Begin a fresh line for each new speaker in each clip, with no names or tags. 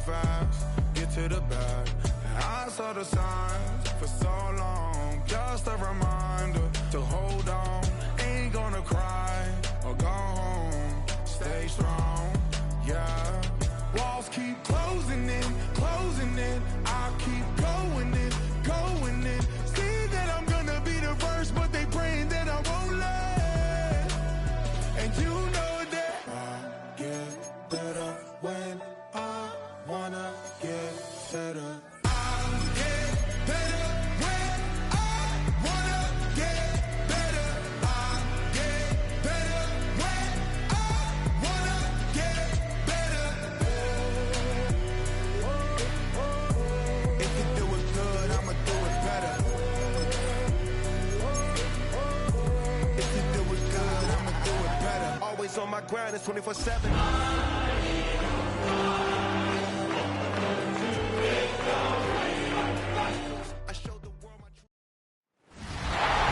fast, get to the bag. And I saw the signs for so long, just a reminder to hold on. Ain't gonna cry or go home, stay strong, yeah. Walls keep closing in, I keep going in. See that I'm gonna be the first, but they praying that I won't let. And you know that I get better when I wanna get better. I get better when I wanna get better. I get better when I wanna get better. If you do it good, I'ma do it better. If you do it good, I'ma do it better. Always on my grind, it's 24/7.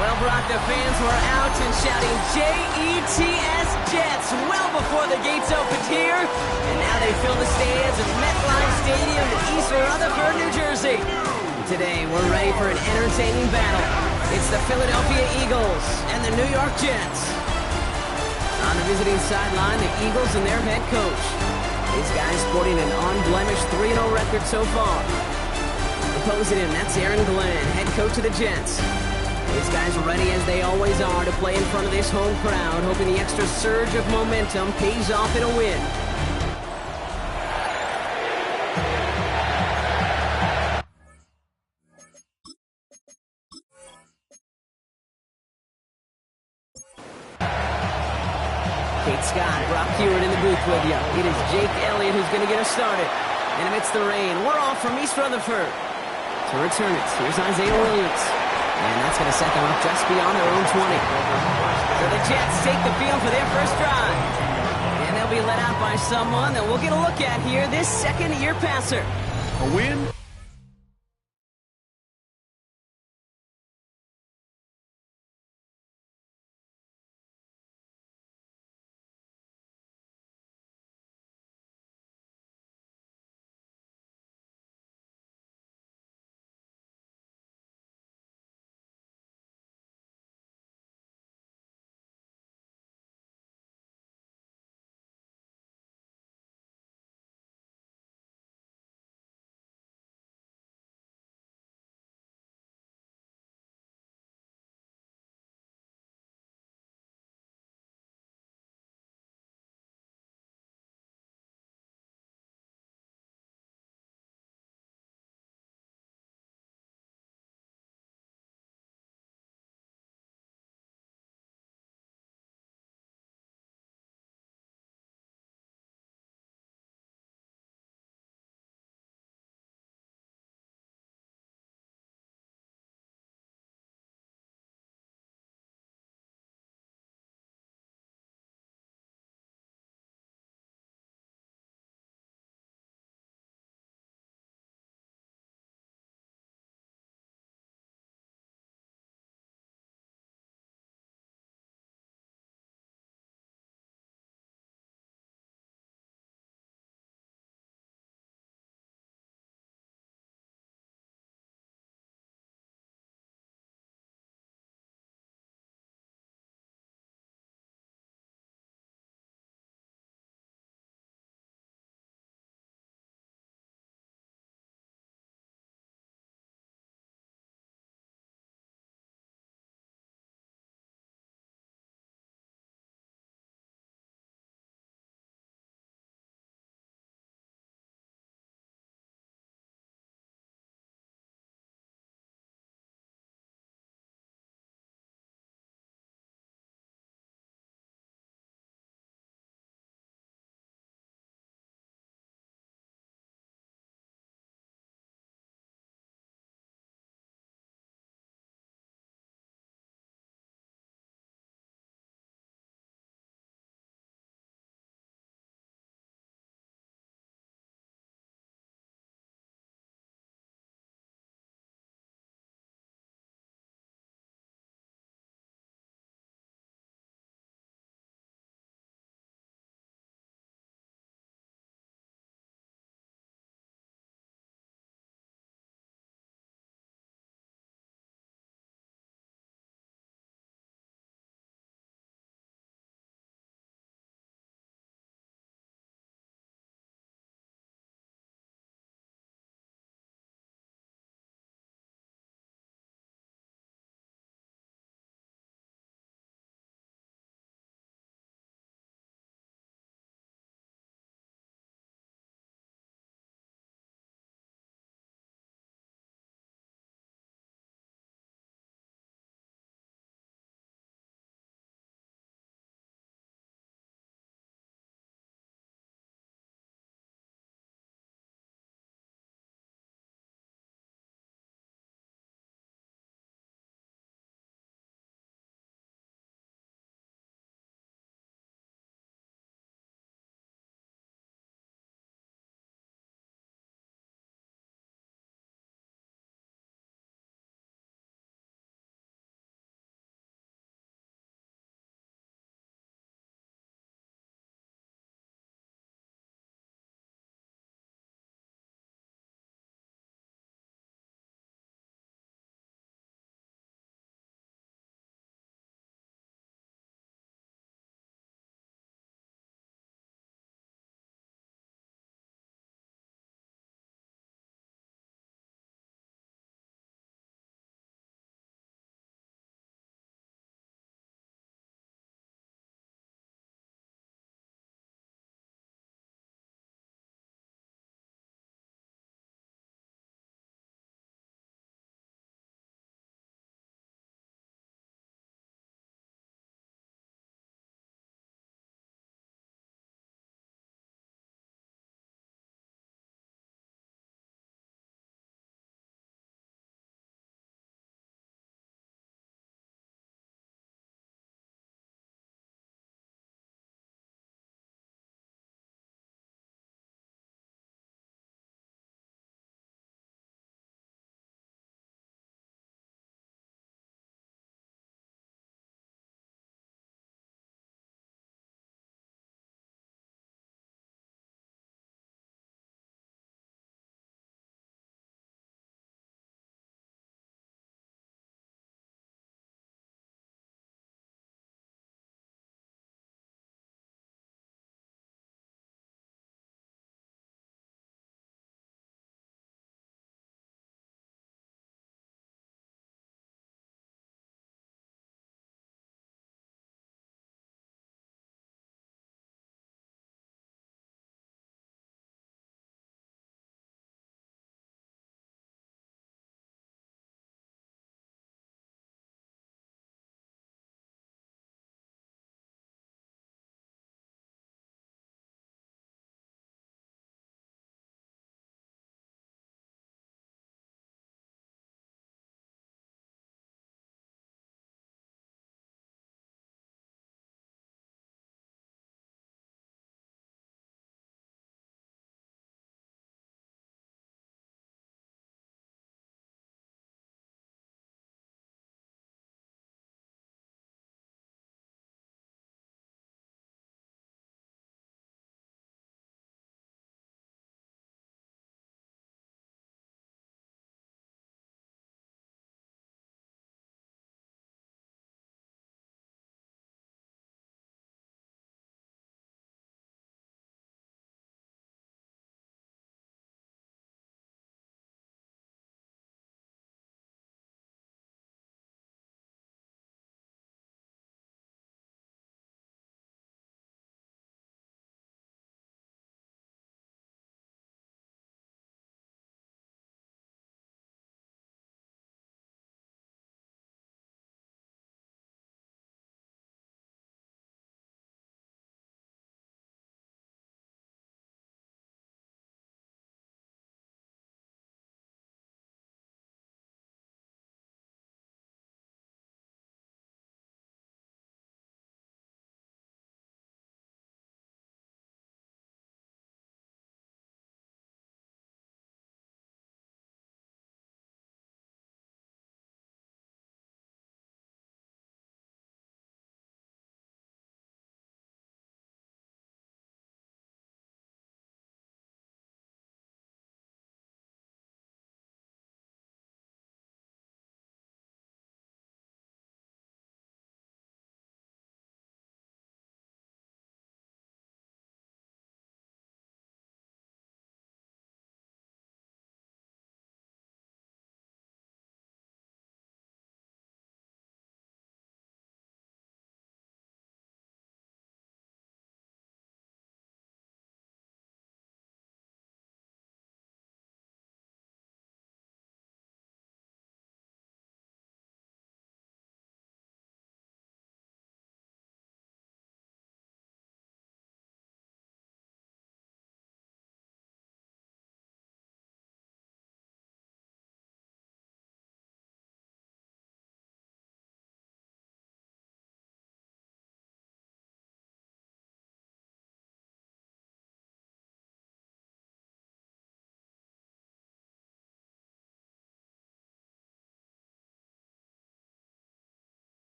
Well, Brock, the fans were out and shouting J-E-T-S Jets well before the gates opened here. And now they fill the stands at MetLife Stadium in East Rutherford, New Jersey. Today, we're ready for an entertaining battle. It's the Philadelphia Eagles and the New York Jets. On the visiting sideline, the Eagles and their head coach. These guys sporting an unblemished 3-0 record so far. Opposing him, that's Aaron Glenn, head coach of the Jets. These guys are ready as they always are to play in front of this home crowd, hoping the extra surge of momentum pays off in a win. Kate Scott, Brock Hewitt in the booth with you. It is Jake Elliott who's going to get us started. And amidst the rain, we're off from East Rutherford. To return it, here's Isaiah Williams. And that's going to set them up just beyond their own 20. So the Jets take the field for their first drive. And they'll be led out by someone that we'll get a look at here, this second-year passer.
A win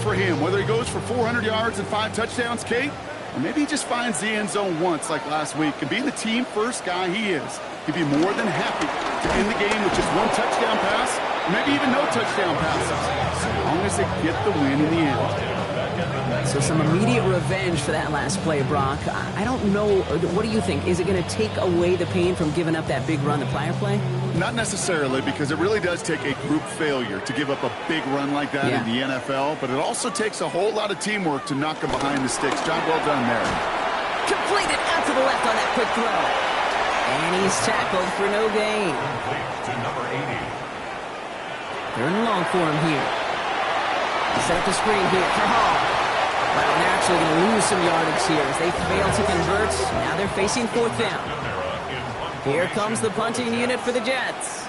For him, whether he goes for 400 yards and 5 touchdowns, Kate, or maybe he just finds the end zone once like last week. And being the team first guy he is, he'd be more than happy to end the game with just 1 touchdown pass, or maybe even no touchdown passes, so long as they get the win in the end.
So some immediate revenge for that last play, Brock. I don't know. What do you think? Is it going to take away the pain from giving up that big run the prior play?
Not necessarily, because it really does take a group failure to give up a big run like that in the NFL, but it also takes a whole lot of teamwork to knock them behind the sticks. Job well done there.
Completed out to the left on that quick throw. And he's tackled for no gain.
To number 80.
They're in long for him here. Set up the screen here for Hall. Well, they're actually going to lose some yardage here as they fail to convert. Now they're facing 4th down. Here comes the punting unit for the Jets.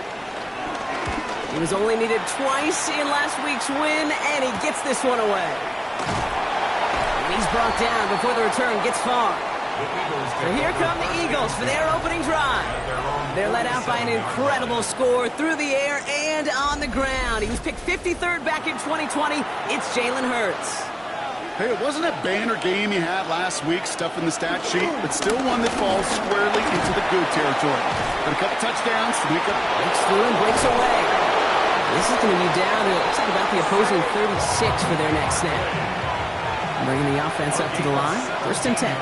He was only needed twice in last week's win, and he gets this one away. And he's brought down before the return gets far. So here come the Eagles for their opening drive. They're led out by an incredible score through the air and on the ground. He was picked 53rd back in 2020. It's Jalen Hurts.
Hey, it wasn't a banner game he had last week, stuffing the stat sheet, but still one that falls squarely into the good territory. Got a couple touchdowns to make up.
Breaks through and breaks away. This is going to be down to, it looks like about the opposing 36 for their next snap. Bringing the offense up to the line. 1st and 10.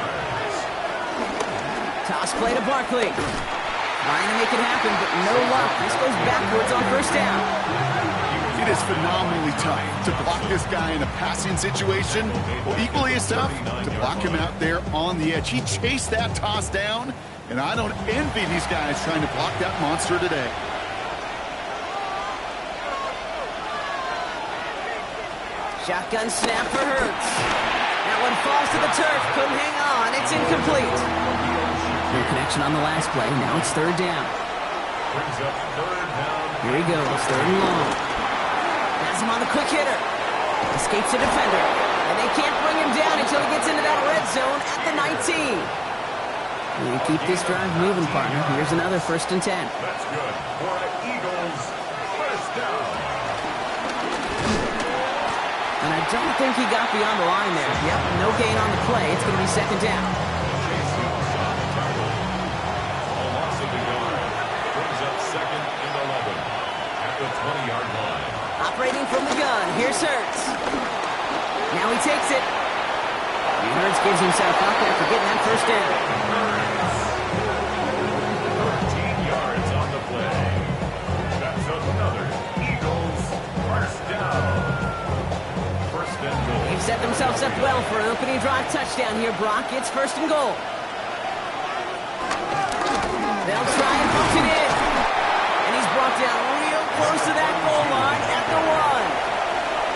Toss play to Barkley. Trying to make it happen, but no luck. This goes backwards on 1st down.
It is phenomenally tough to block this guy in a passing situation. Well, equally as tough to block him out there on the edge. He chased that toss down, and I don't envy these guys trying to block that monster today.
Shotgun snap for Hurts. That one falls to the turf. Couldn't hang on. It's incomplete. No connection on the last play. Now it's 3rd down. Here he goes. 3rd and long. Has him on the quick hitter. Escapes the defender. And they can't bring him down until he gets into that red zone at the 19. You keep this drive moving, partner. Here's another 1st and 10.
That's good for the Eagles. 1st down.
And I don't think he got beyond the line there. Yep, no gain on the play. It's going to be 2nd down.
A loss of the yard. Brings up 2nd and 11 at the 20-yard line.
Operating from the gun. Here's Hurts. Now he takes it. And Hurts gives himself up after getting that 1st down.
13 yards on the play. That's another Eagles 1st down. 1st and goal.
They've set themselves up well for an opening drive touchdown here, Brock. It's 1st and goal. They'll try and punch it in. And he's brought down real close to that goal line at the 1.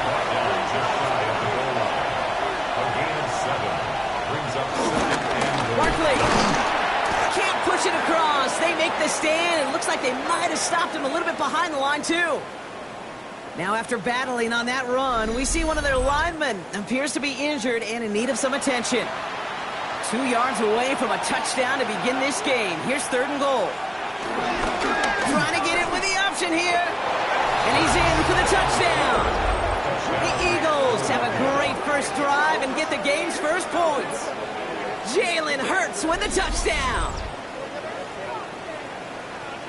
Brought down just shy of the goal line. A gain of 7. Brings up 2nd and goal.
Barkley can't push it across. They make the stand. It looks like they might have stopped him a little bit behind the line, too. Now, after battling on that run, we see one of their linemen appears to be injured and in need of some attention. 2 yards away from a touchdown to begin this game. Here's 3rd and goal. Trying to get it with the option here. And he's in for the touchdown. The Eagles have a great first drive and get the game's first points. Jalen Hurts with the touchdown.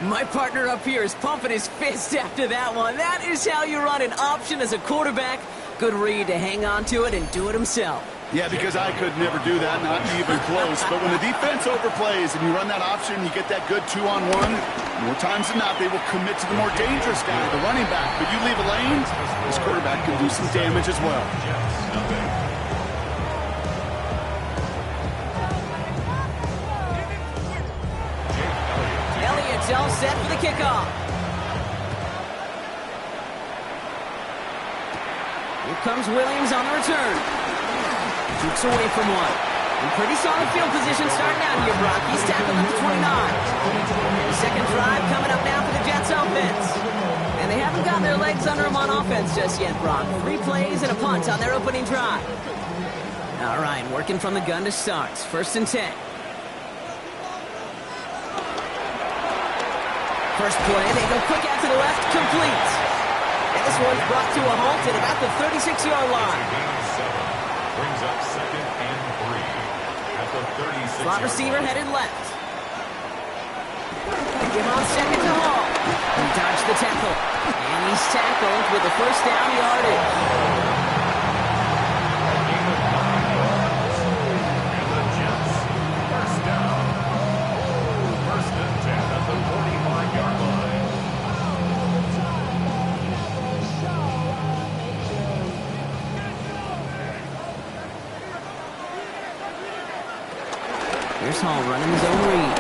My partner up here is pumping his fist after that one. That is how you run an option as a quarterback. Good read to hang on to it and do it himself.
Yeah, because I could never do that, not even close. But when the defense overplays and you run that option, you get that good 2-on-1, more times than not, they will commit to the more dangerous guy, the running back. But you leave a lane, this quarterback can do some damage as well.
Elliott's all set for the kickoff. Here comes Williams on the return. Shoots away from one. In pretty solid field position starting out here, Brock. He's tackled at the 29. Second drive coming up now for the Jets offense. And they haven't got their legs under them on offense just yet, Brock. 3 plays and a punt on their opening drive. All right, working from the gun to start. 1st and 10. First play, they go quick out to the left, complete. And this one's brought to a halt at about the 36-yard line.
Brings up 2nd and 3 at the 36.
Slot receiver headed left. Give on 2nd to Hall. He dodged the tackle. And he's tackled with the first down yardage. Here's Hall running his own read.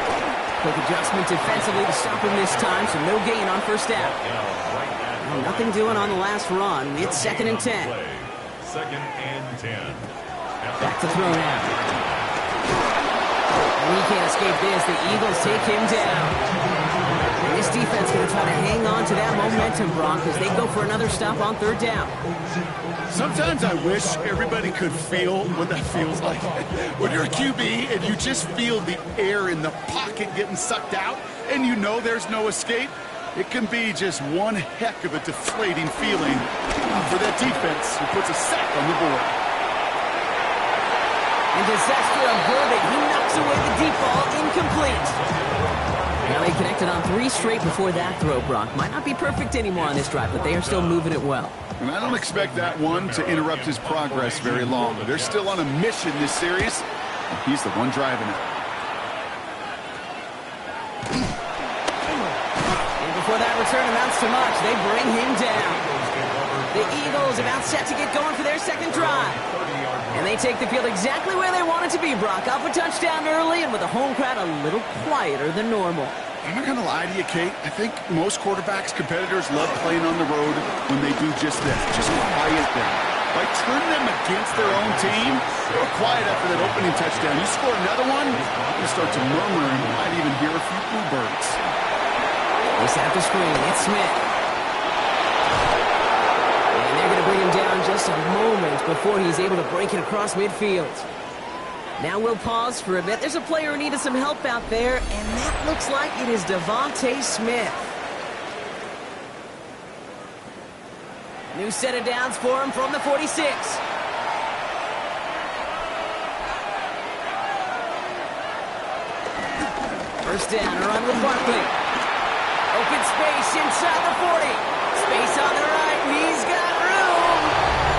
Quick adjustment defensively to stop him this time, so no gain on first down. Well, nothing doing on the last run. It's 2nd and 10.
2nd and 10.
Back to throw now. And he can't escape this. The Eagles take him down. And this defense going to try to hang on to that momentum, Brock, as they go for another stop on 3rd down.
Sometimes I wish everybody could feel what that feels like. When you're a QB and you just feel the air in the pocket getting sucked out and you know there's no escape, it can be just one heck of a deflating feeling for that defense who puts a sack on the board.
And disaster averted. He knocks away the deep ball, incomplete. Now they connected on 3 straight before that throw, Brock. Might not be perfect anymore on this drive, but they are still moving it well.
And I don't expect that one to interrupt his progress very long. They're still on a mission this series. He's the one driving it.
And before that return amounts to much, they bring him down. The Eagles about set to get going for their 2nd drive. And they take the field exactly where they want it to be, Brock. Up a touchdown early and with a home crowd a little quieter than normal.
I'm not going to lie to you, Kate. I think most quarterbacks, competitors love playing on the road when they do just this. Just quiet them. By turning them against their own team, they were quiet after that opening touchdown. You score another one, you start to murmur and you might even hear a few bluebirds.
They set the screen. It's Smith. And they're going to bring him down just a moment before he's able to break it across midfield. Now we'll pause for a bit. There's a player who needed some help out there, and that looks like it is Devontae Smith. New set of downs for him from the 46. First down, a run with Barkley. Open space inside the 40. Space on the right. He's got room.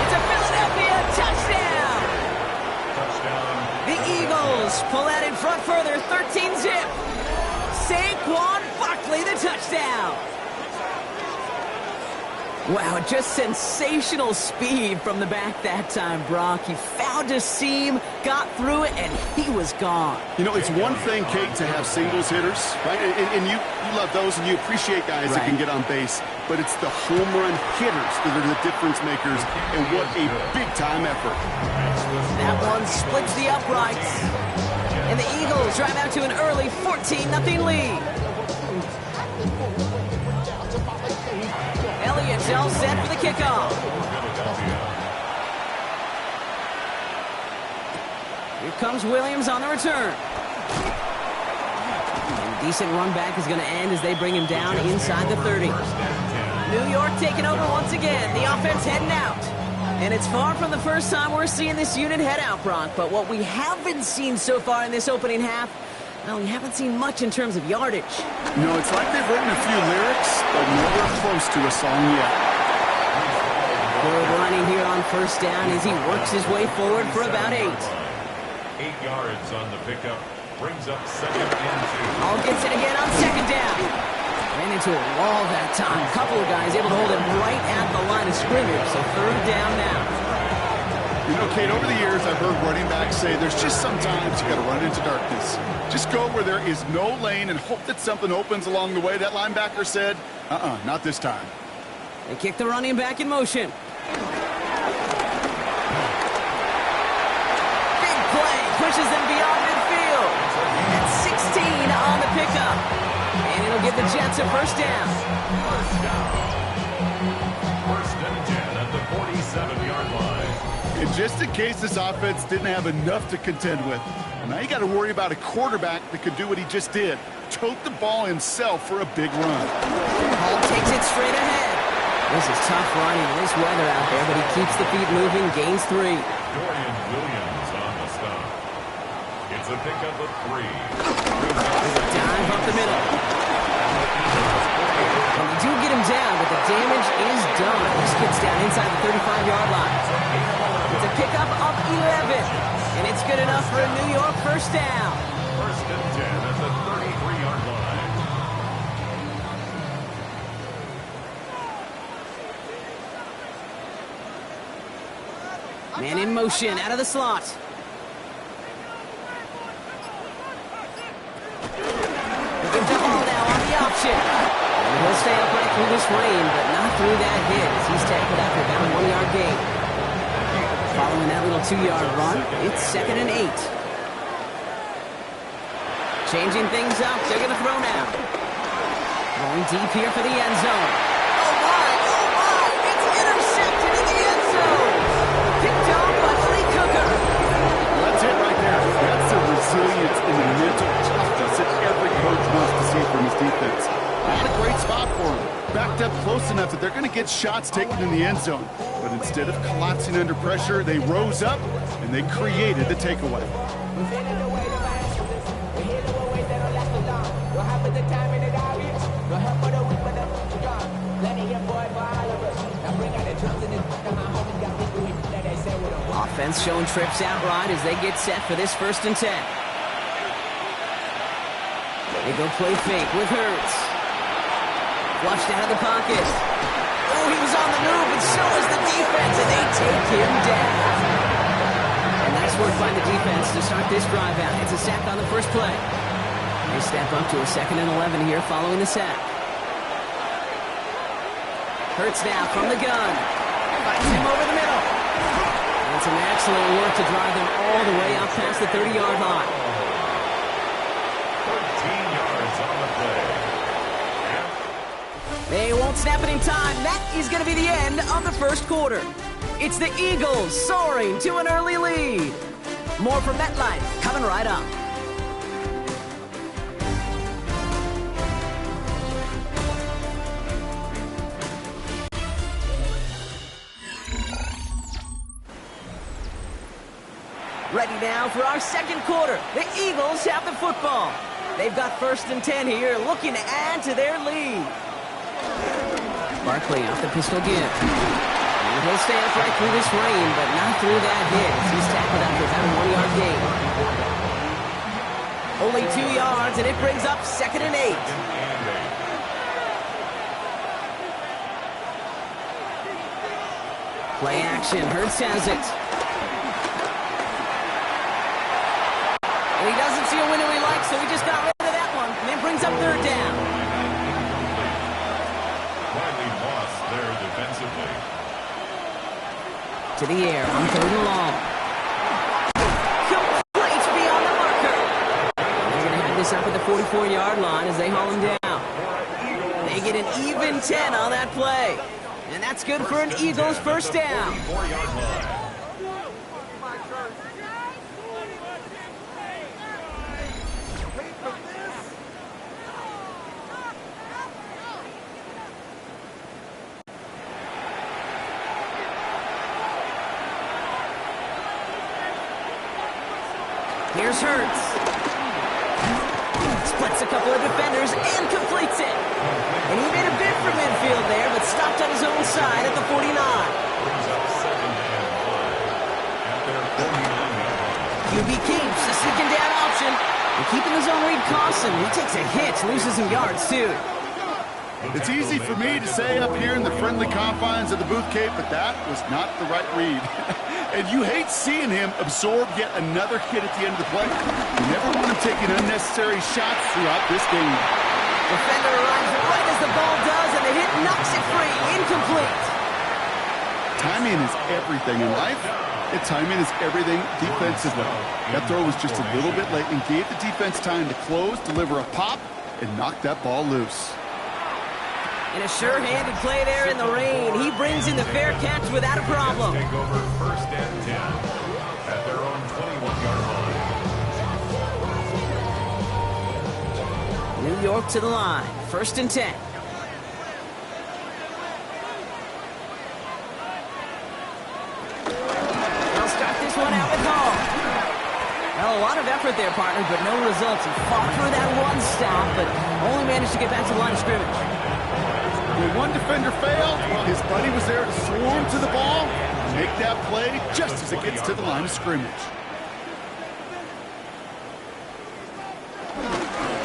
It's a Philadelphia touchdown. The Eagles pull out in front further, 13-zip. Saquon Barkley, the touchdown. Wow, just sensational speed from the back that time, Brock. He found a seam, got through it, and he was gone.
You know, it's one thing, Kate, to have singles hitters, right? And you love those, and you appreciate guys that can get on base. But it's the home run hitters that are the difference makers, and what a big-time effort.
That one splits the uprights. And the Eagles drive out to an early 14-0 lead. Elliott's all set for the kickoff. Here comes Williams on the return. And a decent run back is going to end as they bring him down inside the 30. New York taking over once again. The offense heading out. And it's far from the first time we're seeing this unit head out, Brock. But what we haven't seen so far in this opening half, well, we haven't seen much in terms of yardage.
You know, it's like they've written a few lyrics, but nowhere close to a song yet.
Good running here on first down as he works his way forward for about 8.
8 yards on the pickup. Brings up 2nd and 2.
All gets it again on 2nd down. Ran into a wall that time. A couple of guys able to hold him right at the line of scrimmage. So 3rd down now.
You know, Kate, over the years, I've heard running backs say there's just sometimes you got to run into darkness. Just go where there is no lane and hope that something opens along the way. That linebacker said, not this time.
They kick the running back in motion. Big play. Pushes them beyond midfield. And 16 on the pickup. And it'll give the Jets a first down.
First and 10 at the 47-yard line.
And just in case this offense didn't have enough to contend with, now you got to worry about a quarterback that could do what he just did. Tote the ball himself for a big run.
Hall takes it straight ahead. This is tough running in this weather out there, but he keeps the feet moving, gains 3.
Dorian Williams on the stop. It's a pickup of 3.
There's a dive up the middle. And they do get him down, but the damage is done. This gets down inside the 35-yard line. It's a pickup of 11. And it's good enough for a New York first down.
First and 10 at the 33-yard line.
Man in motion, out of the slot. Looking to Hall now on the option. And he'll stay upright through this rain, but not through that hit as he's tackled after about a 1-yard gain. Following that little 2-yard run, it's 2nd and 8. Changing things up, they're going to throw now. Going deep here for the end zone. Oh my, it's intercepted in the end zone. Picked up by Lee Cooker.
That's it right there. That's the resilience and the mental toughness that every coach wants to see from his defense. Not a great spot for him. Backed up close enough that they're going to get shots taken in the end zone. But instead of collapsing under pressure, they rose up and they created the takeaway.
Offense showing trips out right as they get set for this 1st and 10. They go play fake with Hurts. Flushed out of the pocket. Oh, he was on the move, and so is the defense, and they take him down. And nice work by the defense to start this drive out. It's a sack on the first play. They step up to a 2nd and 11 here following the sack. Hurts now from the gun. Finds him over the middle. And some excellent work to drive them all the way out past the 30-yard line.
13 yards on the play.
They won't snap it in time. That is going to be the end of the first quarter. It's the Eagles soaring to an early lead. More from MetLife coming right up. Ready now for our second quarter. The Eagles have the football. They've got 1st and 10 here, looking to add to their lead. Barkley off the pistol give. And he'll stay upright through this rain, but not through that hit. He's tackled after about a 1-yard gain. Only 2 yards, and it brings up 2nd and 8. Play action. Hurts has it. And he doesn't see a window he likes, so he just got rid of that one. And it brings up 3rd down.
Riley Moss there defensively.
To the air on 3rd and long. Complete beyond the marker. They're going to have this up at the 44-yard line as they haul him down. They get an even 10 on that play. And that's good for an Eagles first down.
4-yard line.
Here's Hurts. Splits a couple of defenders and completes it. And he made a bid for midfield there, but stopped on his own side at the 49.
Brings up 2nd and 1 at their 49-yard line.
QB keeps the sneaking down option. And keeping the zone read costs him. He takes a hit, loses some yards too.
It's easy for me to say up here in the friendly confines of the Booth Cape, but that was not the right read. And you hate seeing him absorb yet another hit at the end of the play. You never want him taking unnecessary shots throughout this game.
Defender arrives right as the ball does, and the hit knocks it free. Incomplete.
Timing is everything in life, and timing is everything defensively. That throw was just a little bit late and gave the defense time to close, deliver a pop, and knock that ball loose.
And a sure-handed play there in the rain. He brings in the fair catch without a problem.
Take over 1st and 10 at their own 21-yard line.
New York to the line. 1st and 10. Well, a lot of effort there, partner, but no results. He fought through that one stop, but only managed to get back to the line of scrimmage.
When one defender failed, his buddy was there to swarm to the ball and make that play just as it gets to the line of scrimmage.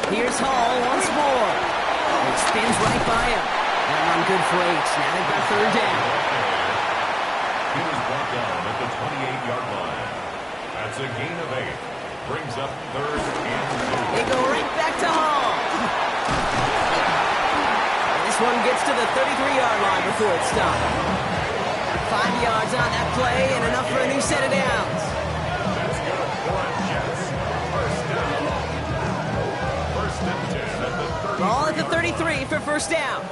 Here's Hall once more. It spins right by him. That one good for 8. Now they've got third down.
He was brought down at the 28-yard line. That's a gain of 8. Brings up third and 2.
They go right back to Hall. And this one gets to the 33-yard line before it's stopped. 5 yards on that play and enough for a new set of downs.
That's good for Jets. First down. First and 10 at the 30.
Ball at the 33 for first down.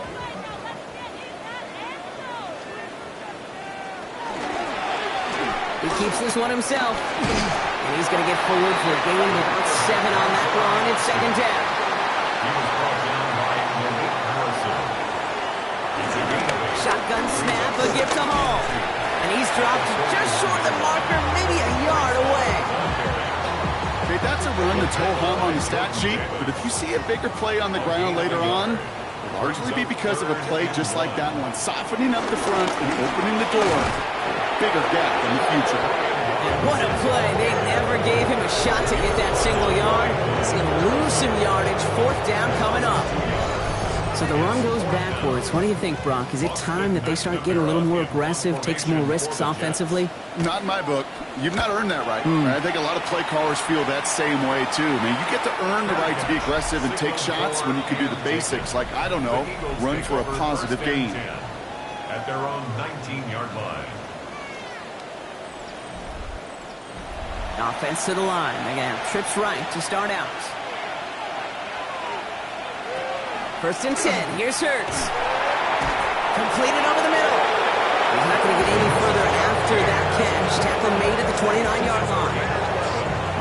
He keeps this one himself. And he's going to get forward for a gain of about 7 on that run. It's second down.
He was brought down by Malik Harrison. It's a gain of 8.
Shotgun snap, a gift to Hall. And he's dropped just short of the marker, maybe a yard away.
Okay, that's a run that's ho-hum on the stat sheet, but if you see a bigger play on the ground later on, it'll largely be because of a play just like that one, softening up the front and opening the door. Bigger gap in the future.
What a play. They never gave him a shot to get that single yard. He's going to lose some yardage. Fourth down coming up. So the run goes backwards. What do you think, Brock? Is it time that they start getting a little more aggressive, take some more risks offensively?
Not in my book. You've not earned that right. I think a lot of play callers feel that same way, too. I mean, you get to earn the right to be aggressive and take shots when you can do the basics, like, I don't know, run for a positive gain.
At their own 19-yard line.
Offense to the line. They're going to have trips right to start out. First and 10. Here's Hurts. Completed over the middle. He's not going to get any further after that catch. Tackle made at the 29-yard line.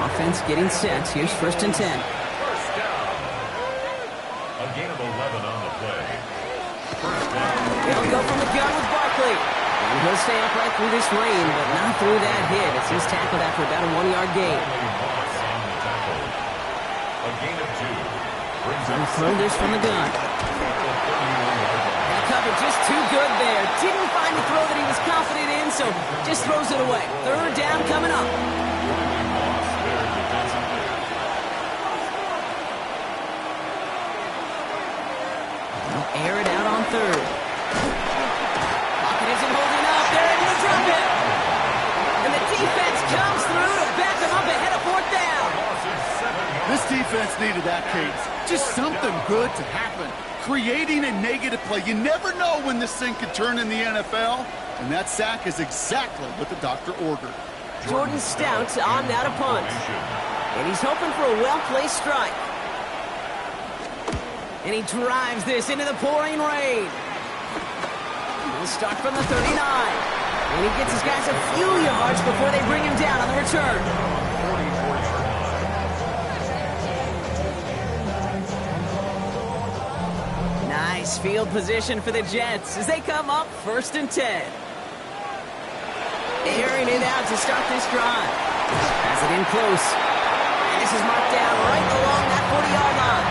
Offense getting set. Here's first and 10.
First down. A gain of 11 on the play. First down.
They'll go from the gun with Barkley. And he'll stay upright through this rain, but not through that hit. It's just tackled after about a 1-yard gain.
A gain of 2. Brings
And
up
throw this from the gun. And covered just too good there. Didn't find the throw that he was confident in, so just throws it away. Third down coming up. They'll air it out on third. Pocket isn't holding up. They're able to drop it. And the defense comes through to back them up ahead of fourth down.
This defense needed that, Kate. Just something good to happen. Creating a negative play. You never know when this thing could turn in the NFL, and that sack is exactly what the doctor ordered.
Jordan Stout on now to punt. And he's hoping for a well-placed strike. And he drives this into the pouring rain. He'll start from the 39. And he gets his guys a few yards before they bring him down on the return. Nice field position for the Jets as they come up first and 10. Airing it out to start this drive. Has it in close. And this is marked down right along that 40-yard line.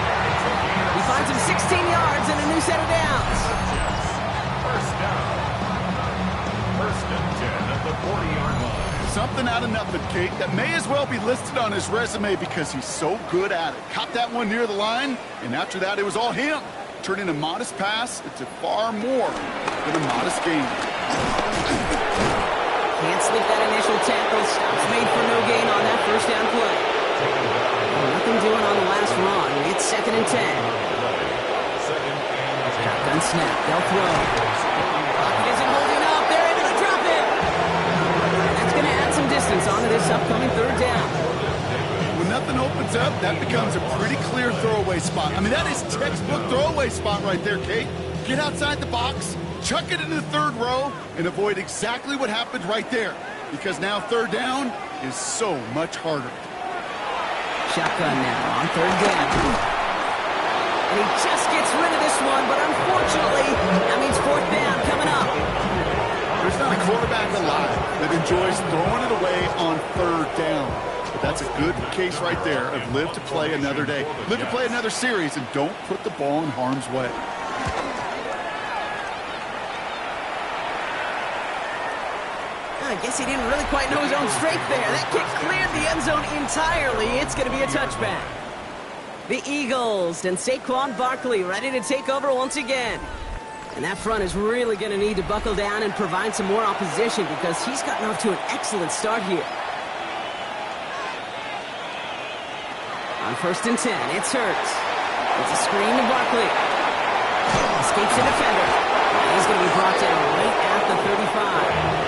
He finds him 16 yards and a new set of downs.
First down. First and 10 at the 40-yard line.
Something out of nothing, Kate, that may as well be listed on his resume because he's so good at it. Caught that one near the line, and after that, it was all him. Turning a modest pass into far more than a modest gain.
Can't slip that initial tackle. Stops made for no gain on that first down play. Nothing doing on the last run. It's second and 10. Shotgun snap. They'll throw. Pocket isn't holding up. They're able to drop it. And that's going to add some distance onto this upcoming third down.
When nothing opens up, that becomes a pretty clear throwaway spot. I mean, that is textbook throwaway spot right there, Kate. Get outside the box, chuck it into the third row, and avoid exactly what happened right there. Because now third down is so much harder.
Shotgun now on third down. And he just gets rid of this one, but unfortunately, that means fourth down coming up.
There's not a quarterback alive that enjoys throwing it away on third down. But that's a good case right there of live to play another day. Live to play another series and don't put the ball in harm's way.
I guess he didn't really quite know his own strength there. That kick cleared the end zone entirely. It's going to be a touchback. The Eagles and Saquon Barkley ready to take over once again. And that front is really going to need to buckle down and provide some more opposition because he's gotten off to an excellent start here. On 1st and 10, it's Hurts. It's a screen to Barkley. Escapes the defender. And he's going to be brought down right at the 35.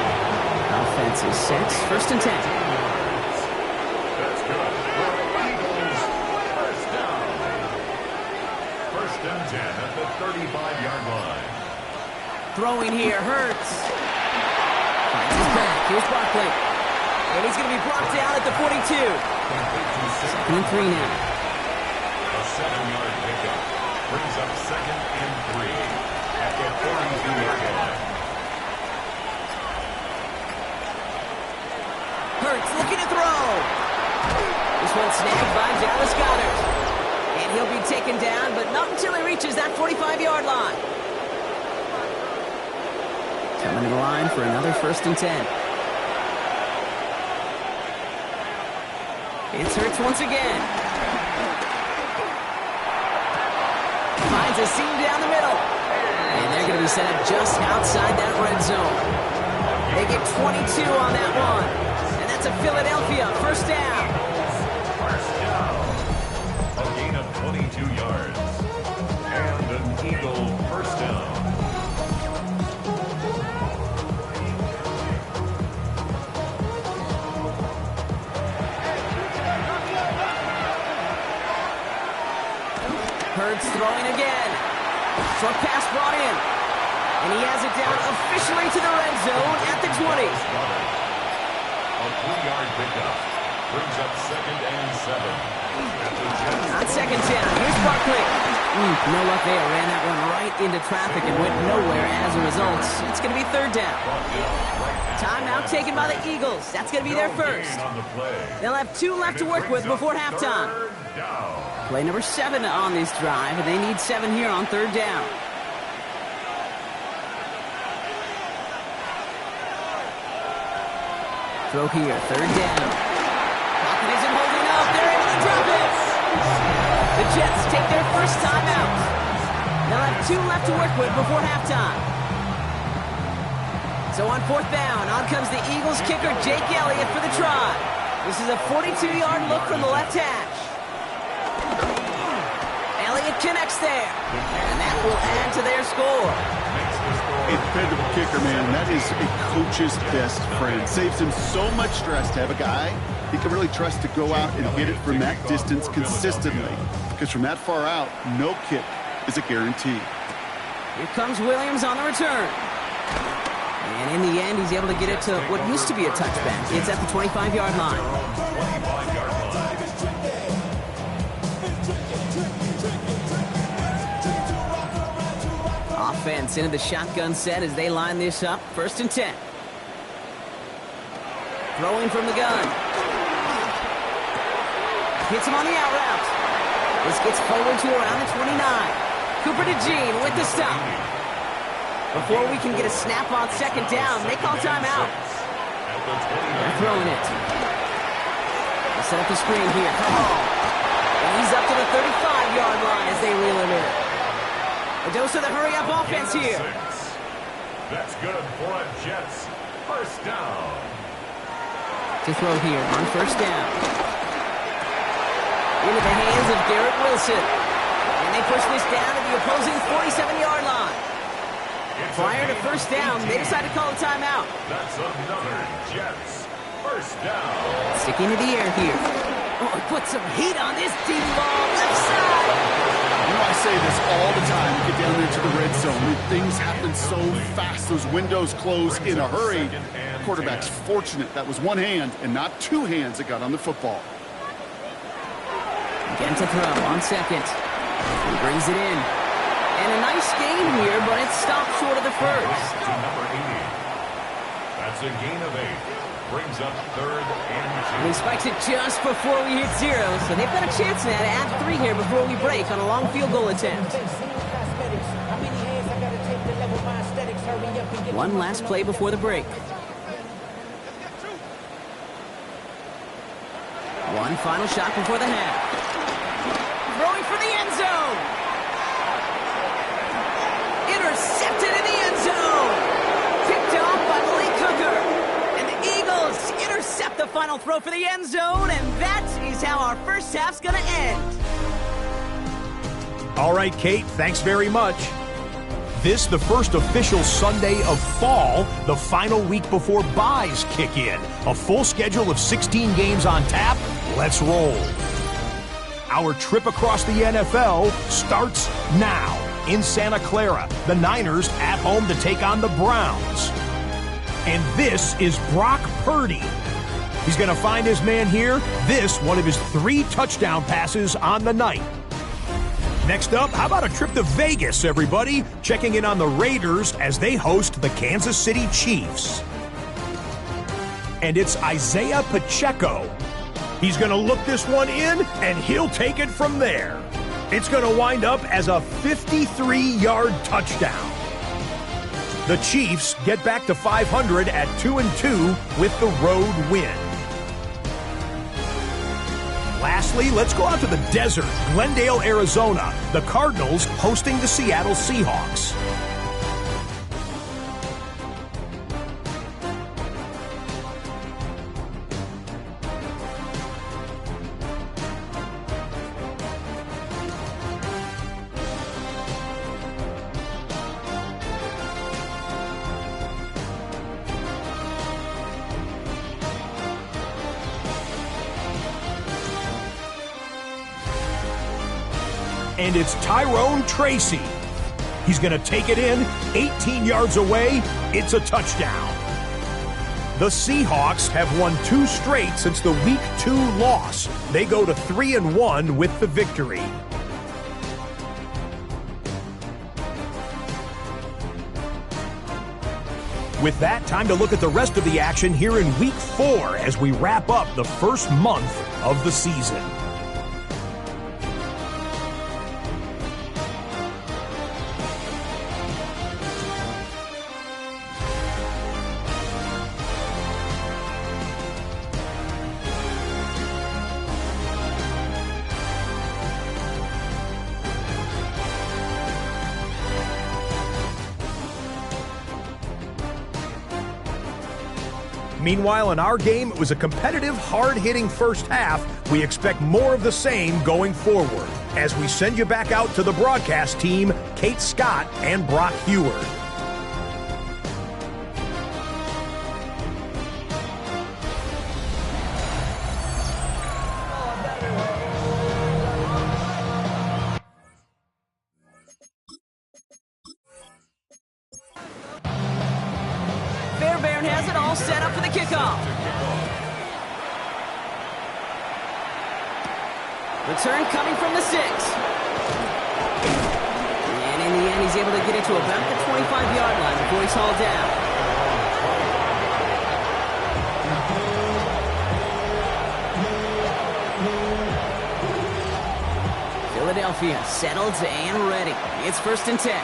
Offense is set. 1st and 10.
That's good. Eagles, first down. 1st and 10 at the 35-yard line.
Throwing here, Hurts. Finds his back. Here's Barkley. And he's going to be brought down at the 42. 2nd and 3 now.
A 7-yard pickup brings up 2nd and 3 at the 42-yard line.
Hurts looking to throw. This one snagged by Dallas Goedert. And he'll be taken down, but not until he reaches that 45-yard line. Coming to the line for another 1st and 10. It's Hurts once again. Finds a seam down the middle. And they're going to be set up just outside that red zone. They get 22 on that one. And that's a Philadelphia 1st down.
A gain of 22 yards. And an Eagle 1st down.
Hurts throwing again. Short pass brought in. And he has it down officially to the red zone at the 20.
A 3-yard pickup brings up 2nd and 7 at the 10.
On 2nd down, here's Barkley. No luck there. Ran that one right into traffic and went nowhere as a result. It's going to be 3rd down. Timeout taken by the Eagles. That's going to be their first. They'll have 2 left to work with before halftime. Play number 7 on this drive, and they need 7 here on 3rd down. Throw here, 3rd down. Pocket isn't holding up. They're able to drop it. The Jets take their first timeout. They'll have 2 left to work with before halftime. So on 4th down, on comes the Eagles kicker, Jake Elliott, for the try. This is a 42-yard look from the left hash. Elliott connects there. And that will add to their score.
A dependable kicker, man. That is a coach's best friend. Saves him so much stress to have a guy he can really trust to go out and hit it from that distance consistently. Because from that far out, no kick is a guarantee.
Here comes Williams on the return. And in the end, he's able to get it to what used to be a touchback. It's at the 25-yard line.
25-yard line.
Offense into the shotgun set as they line this up. 1st and 10. Throwing from the gun. Hits him on the out route. This gets forward to around the 29. Cooper DeJean with the stop. Before we can get a snap on 2nd down, they call timeout. They're throwing it. They set up the screen here for Hall. And he's up to the 35-yard line as they reel him in. A dose of the hurry-up offense here.
That's good for a Jets 1st down.
To throw here on 1st down. Into the hands of Garrett Wilson. And they push this down to the opposing 47-yard line. Prior to 1st down, they decide to call a timeout.
That's another Jets 1st down.
Sticking to the air here. Oh, put some heat on this deep ball. Left side.
You know, I say this all the time. You get down into the red zone. Things happen so fast. Those windows close in a hurry. Quarterback's fortunate that was one hand and not 2 hands that got on the football.
Again to throw on 2nd. He brings it in. And a nice game here, but it's stopped short of the first.
To number 80. That's That's a gain of 8. Brings up 3rd and 2.
He spikes it just before we hit 0, so they've got a chance now to add 3 here before we break on a long field goal attempt. One last play before the break. One final shot before the half. Throwing for the end zone. Intercepted in the end zone. Picked off by Malik Hooker. And the Eagles intercept the final throw for the end zone, and that is how our first half's going to end.
All right, Kate, thanks very much. This, the first official Sunday of fall, the final week before byes kick in. A full schedule of 16 games on tap. Let's roll. Our trip across the NFL starts now. In Santa Clara, the Niners at home to take on the Browns. And this is Brock Purdy. He's going to find his man here. This, one of his 3 touchdown passes on the night. Next up, how about a trip to Vegas, everybody? Checking in on the Raiders as they host the Kansas City Chiefs. And it's Isaiah Pacheco. He's going to look this one in, and he'll take it from there. It's going to wind up as a 53-yard touchdown. The Chiefs get back to 500 at 2-2 with the road win. Lastly, let's go out to the desert, Glendale, Arizona. The Cardinals hosting the Seattle Seahawks. And it's Tyrone Tracy. He's going to take it in, 18 yards away. It's a touchdown. The Seahawks have won 2 straight since the Week 2 loss. They go to 3-1 with the victory. With that, time to look at the rest of the action here in Week 4 as we wrap up the first month of the season. Meanwhile, in our game, it was a competitive, hard-hitting first half. We expect more of the same going forward. As we send you back out to the broadcast team, Kate Scott and Brock Heward.
Fairbairn has it all set up for the kickoff. Return coming from the 6. And in the end, he's able to get it to about the 25-yard line before he's hauled down. Philadelphia settled and ready. It's 1st and 10.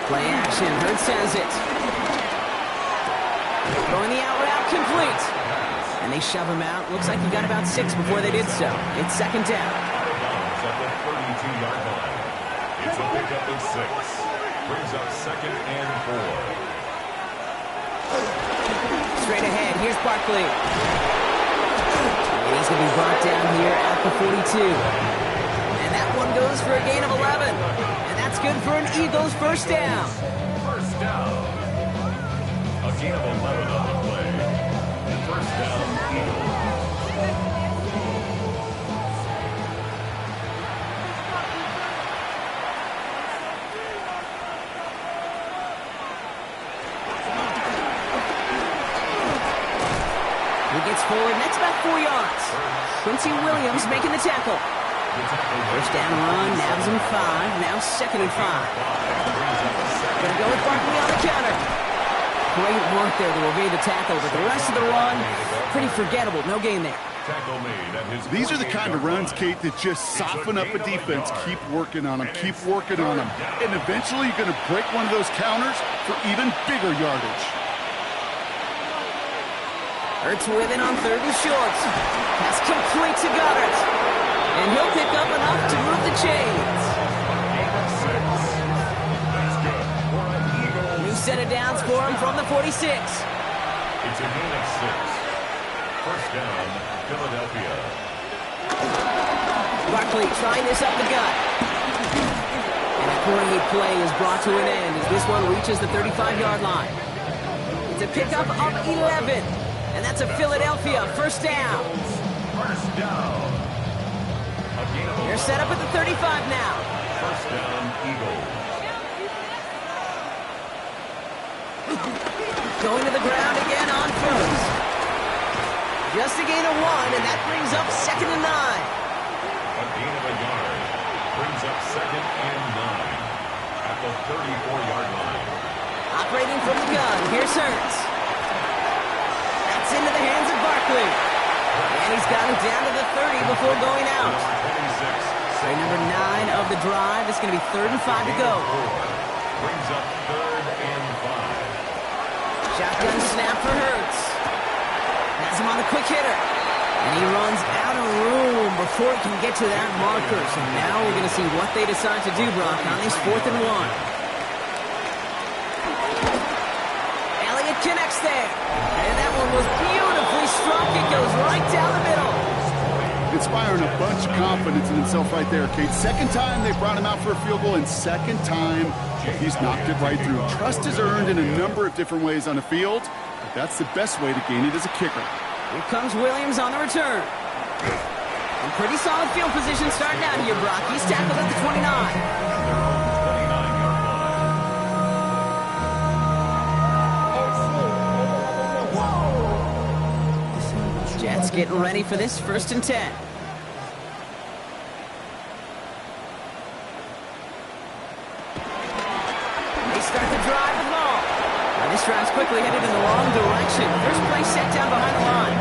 Play action, Hurts has it. Throwing the out route complete. And they shove him out. Looks like he got about 6 before they did so. It's 2nd down.
At the 32-yard line. It's a pickup of 6. Brings up 2nd and 4.
Straight ahead, here's Barkley. And he's going to be brought down here at the 42. And that one goes for a gain of 11. And that's good for an Eagles first down.
First down. A gain of 11 on the play. First down, Eagles.
He gets forward, and that's about 4 yards. Quincy Williams making the tackle. First down run, now it's in 5, now 2nd and 5. Gonna go with Barkley on the counter. Great work there to evade the tackle, but the rest of the run, pretty forgettable. No gain there.
These are the kind of runs, Kate, that just soften up a defense. Keep working on them. Keep working on them. And eventually you're going to break one of those counters for even bigger yardage.
Hurts with it on 3rd and short. Pass complete to Goddard. And he'll pick up enough to move the chains. New set of downs for him from the 46.
It's a gain of 6. First down, Philadelphia.
Barkley trying this up the gut. And a great play is brought to an end as this one reaches the 35-yard line. It's a pickup of 11. And that's a Philadelphia first down.
First down.
They're set up at the 35 now.
First down, Eagles.
Going to the ground again on first. Just a gain of 1, and that brings up 2nd and 9.
A gain of a yard. Brings up 2nd and 9. At the 34-yard line.
Operating from the gun, here's Hurts. That's into the hands of Barkley. And he's got him down to the 30 before going out. Play number 9 of the drive. It's going to be 3rd and 5 to go.
Brings up 3rd and 5.
Shotgun snap for Hurts. Has him on the quick hitter. And he runs out of room before he can get to that marker. So now we're going to see what they decide to do, Brock, on this 4th and 1. Elliott connects there. And that one was beautifully struck. It goes right down the middle.
Inspiring a bunch of confidence in himself right there, Kate. Second time they brought him out for a field goal, and second time he's knocked it right through. Trust is earned in a number of different ways on the field. That's the best way to gain it as a kicker.
Here comes Williams on the return. And pretty solid field position starting out here, Brock. He's tackled at the 29. Jets getting ready for this 1st and 10. They start the drive with Maul. This drive's quickly headed in the wrong direction. First play set down behind the line.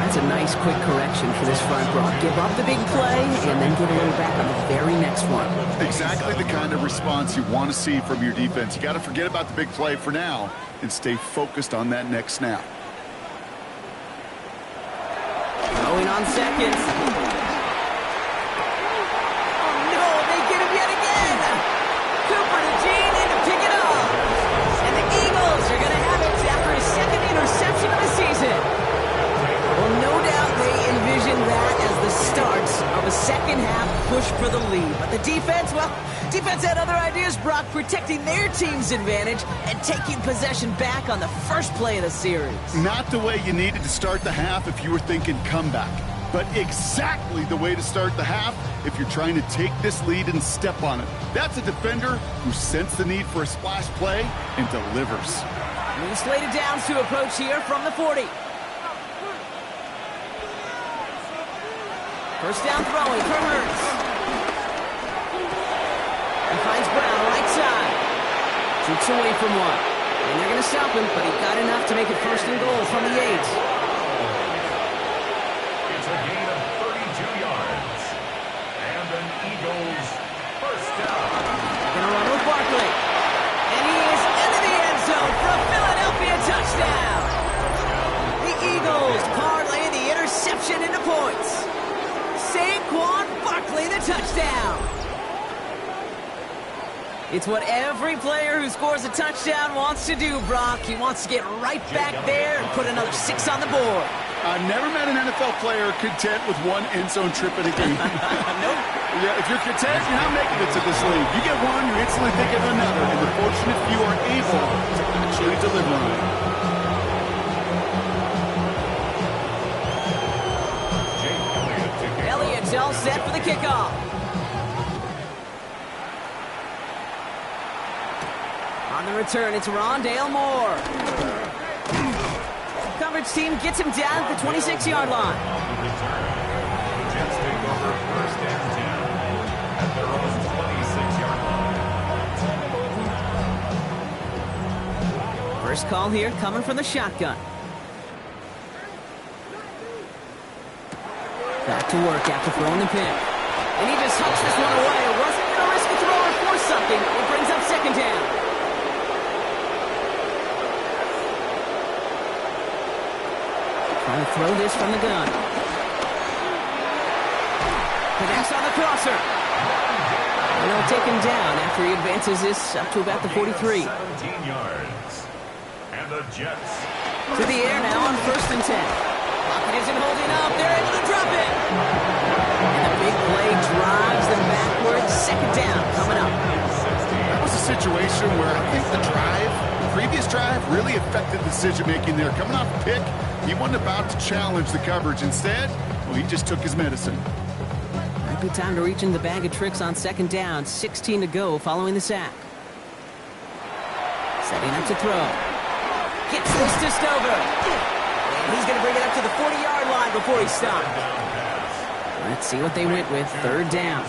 That's a nice quick correction for this front, Brock. Give up the big play and then get a little back on the very next one.
Exactly the kind of response you want to see from your defense. You got to forget about the big play for now and stay focused on that next snap.
Going on seconds. Oh no, they get him yet again. Cooper to Gene in to pick it up. And the Eagles are going to have it after his 2nd interception of the season. Well, no doubt they envisioned that as the start of a second-half push for the lead. But the defense, well, defense had other ideas, Brock, protecting their team's advantage and taking possession back on the first play of the series.
Not the way you needed to start the half if you were thinking comeback, but exactly the way to start the half if you're trying to take this lead and step on it. That's a defender who sensed the need for a splash play and delivers.
New slated downs to approach here from the 40. First down throwing from Hurts. He finds Brown right side. Shoots away from one. And they're going to stop him, but he got enough to make it 1st and goal from the 8.
It's a gain of 32 yards. And an Eagles first down.
They're going to run with Barkley. And he is into the end zone for a Philadelphia touchdown. The Eagles parlay the interception into points. Saquon Barkley, the touchdown. It's what every player who scores a touchdown wants to do, Brock. He wants to get right back there and put another 6 on the board.
I've never met an NFL player content with one end zone trip in a game.
Nope.
Yeah, if you're content, you're not making it to this league. You get one, you instantly think of another, and the fortunate few are able to actually deliver on it.
Elliott's all set for the kickoff. On the return, it's Rondale Moore. Coverage team gets him down at the 26-yard line.
Jets take over 1st and 10 at their own 26-yard line.
First call here coming from the shotgun. Back to work after throwing the pick. And he just hooks this one away. Wasn't going to risk a throw or force something. It brings up second down. Trying to throw this from the gun. Connects on the crosser. And they'll take him down after he advances this up to about the 43.
17 yards. And the Jets.
To the air now on 1st and 10. Pocket isn't holding up. They're able to drop it. And the big play drives them backwards. Second down coming up.
That was a situation where I think the previous drive, really affected decision-making there. Coming off a pick, he wasn't about to challenge the coverage. Instead, well, he just took his medicine.
Might be time to reach in the bag of tricks on second down. 16 to go following the sack. Setting up to throw. Gets this to Stover. And he's going to bring it up to the 40-yard line before he stopped. Let's see what they went with. Third down.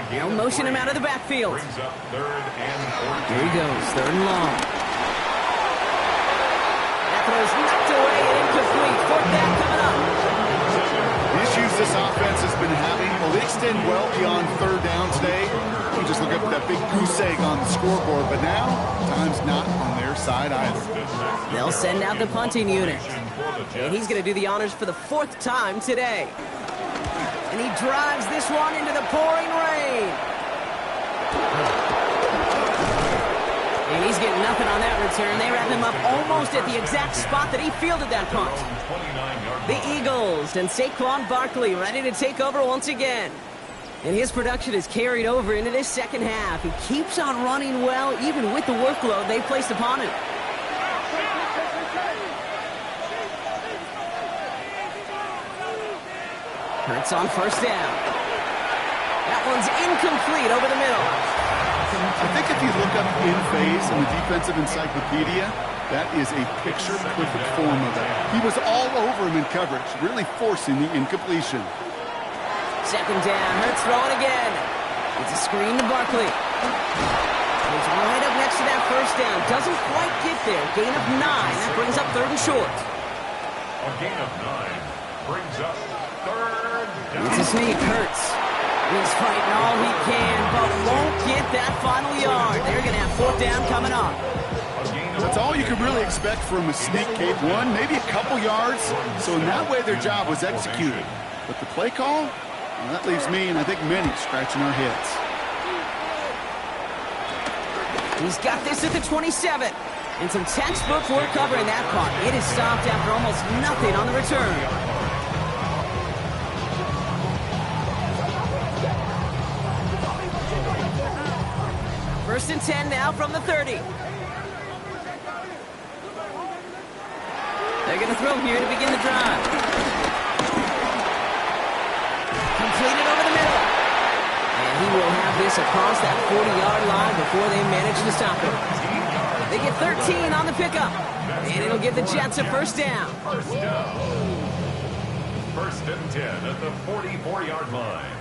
They'll motion him out of the backfield. Here he goes. Third and long. That throw's knocked away and incomplete. Fourth down coming up.
The issues this offense has been having, well, they extend well beyond third down today. You just look up at that big goose egg on the scoreboard, but now time's not on their side either.
They'll send out the punting unit. And he's going to do the honors for the 4th time today. And he drives this one into the pouring rain. And he's getting nothing on that return. They wrap him up almost at the exact spot that he fielded that punt. The Eagles and Saquon Barkley ready to take over once again. And his production is carried over into this second half. He keeps on running well, even with the workload they placed upon him. Hurts on first down. That one's incomplete over the middle.
I think if you look up in phase in the defensive encyclopedia, that is a picture-perfect form of it. He was all over him in coverage, really forcing the incompletion.
Second down, Hurts throwing again. It's a screen to Barkley. He's right up next to that first down. Doesn't quite get there. Gain of 9. That brings up third and short.
A gain of 9 brings up third down.
It's a sneak. Hurts. He's fighting all he can, but won't get that final yard. They're going to have fourth down coming up.
That's all you can really expect from a sneak, Kate. One, maybe a couple yards. So in that way, their job was executed. But the play call, well, that leaves me, and I think many, scratching our heads.
He's got this at the 27. And some textbook work covering that punt. It is stopped after almost nothing on the return. First and 10 now from the 30. They're going to throw here to begin the drive. Completed over the middle. And he will have this across that 40-yard line before they manage to stop him. They get 13 on the pickup. And it'll give the Jets a first down.
First down. First and 10 at the 44-yard line.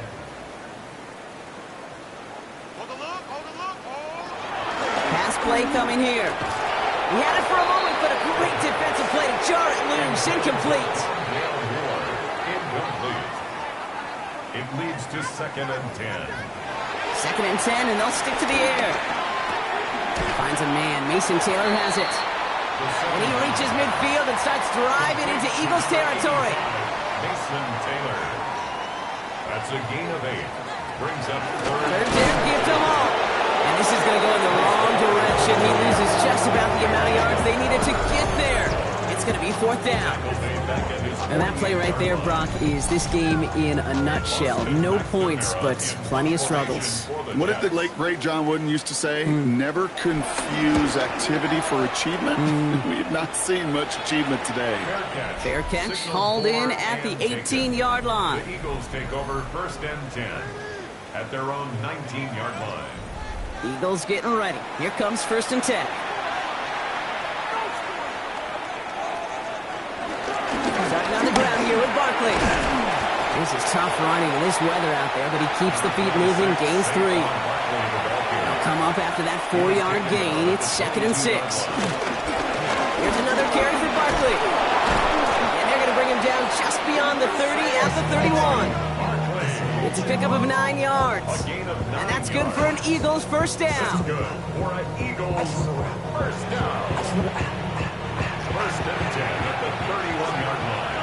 Pass play coming here. He had it for a moment, but a great defensive play to jar it loose. Incomplete.
Incomplete. It leads to second and 10.
Second and 10, and they'll stick to the air. Finds a man. Mason Taylor has it. And he reaches midfield and starts driving into Eagles territory.
Mason Taylor. That's a gain of 8. Brings up
Third down, give to Hall. And this is going to go in the wrong direction. He loses just about the amount of yards they needed to get there. It's going to be fourth down. And that play right there, Brock, is this game in a nutshell. No points, but plenty of struggles.
What did the late, great John Wooden used to say? Never confuse activity for achievement. We have not seen much achievement today.
Fair catch, hauled in at the 18-yard line.
The Eagles take over first and 10 at their own 19-yard line.
Eagles getting ready. Here comes first and 10. Starting on the ground here with Barkley. This is tough running in this weather out there, but he keeps the feet moving, gains 3. Now come up after that 4-yard gain. It's 2nd and 6. Here's another carry for Barkley. And they're going to bring him down just beyond the 30 at the 31. It's a pickup of 9 yards. And that's good for an Eagles first down.
Good for an Eagles first down. First and 10 at the 31-yard line.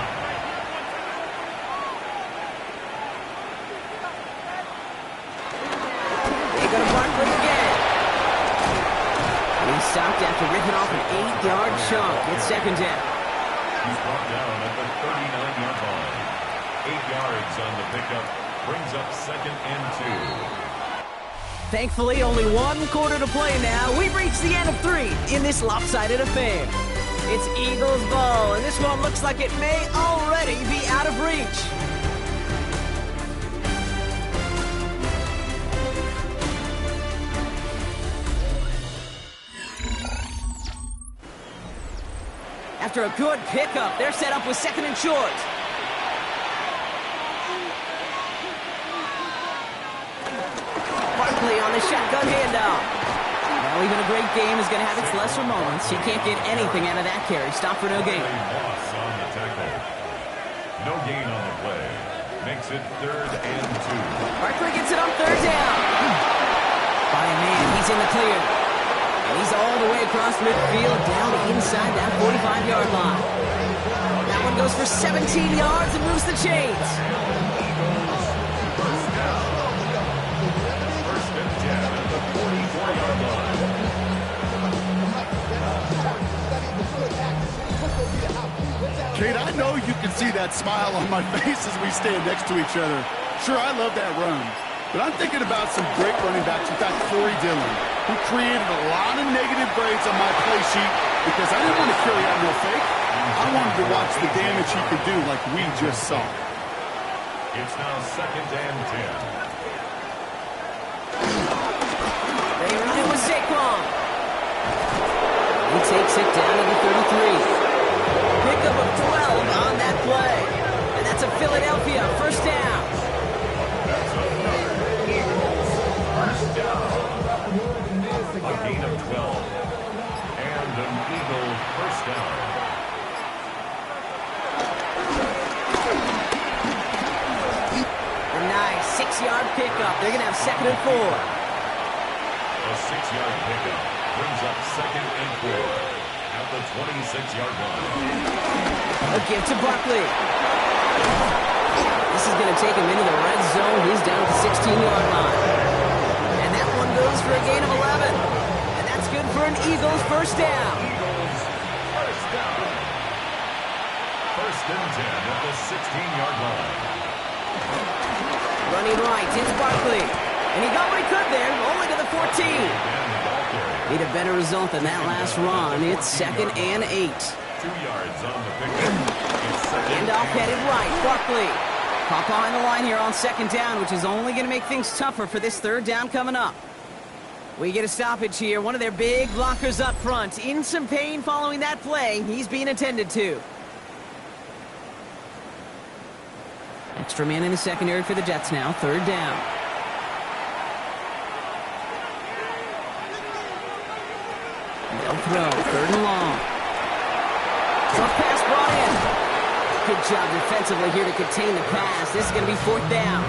They go to Barkley again. And he's stopped after ripping off an 8-yard chunk. It's 2nd down.
He's brought down at the 39-yard line. 8 yards on the pickup. Brings up 2nd and 2.
Thankfully, only 1 quarter to play now. We've reached the end of 3 in this lopsided affair. It's Eagles ball, and this one looks like it may already be out of reach. After a good pickup, they're set up with 2nd and short. Barkley on the shotgun handoff. Now even a great game is going to have its lesser moments. He can't get anything out of that carry. Stop for no gain.
Loss on the tackle. No gain on the play. Makes it 3rd and 2.
Barkley gets it on 3rd down. By a man, he's in the clear. And he's all the way across midfield down inside that 45-yard line. That one goes for 17 yards and moves the chains.
Kate, I know you can see that smile on my face as we stand next to each other. Sure, I love that run. But I'm thinking about some great running backs. In fact, Corey Dillon, who created a lot of negative grades on my play sheet because I didn't want to carry out no fake. I wanted to watch the damage he could do like we just saw.
It's now 2nd and 10.
They run it with Saquon. He takes it down to the 33. Pickup of 12 on that play. And that's a Philadelphia first down.
That's another Eagles first down. A gain of 12. And an Eagles first down.
A nice 6-yard pickup. They're going to have 2nd and 4.
A 6-yard pickup brings up 2nd and 4. At the 26-yard line.
A give to Barkley. This is going to take him into the red zone. He's down at the 16-yard line. And that one goes for a gain of 11. And that's good for an Eagles first down.
Eagles first down. 1st and 10 at the 16-yard line.
Running right, it's Barkley. And he got what he could there, only to the 14.
And the ball carrier.
Need a better result than that last run. It's 2nd and 8.
2 yards on the pickup. It's 2nd
Handoff headed right, Barkley. Pop behind the line here on 2nd down, which is only going to make things tougher for this 3rd down coming up. We get a stoppage here. One of their big blockers up front. In some pain following that play. He's being attended to. Extra man in the secondary for the Jets now. 3rd down. They'll throw. 3rd and long. Tough pass brought in. Good job defensively here to contain the pass. This is going to be 4th down.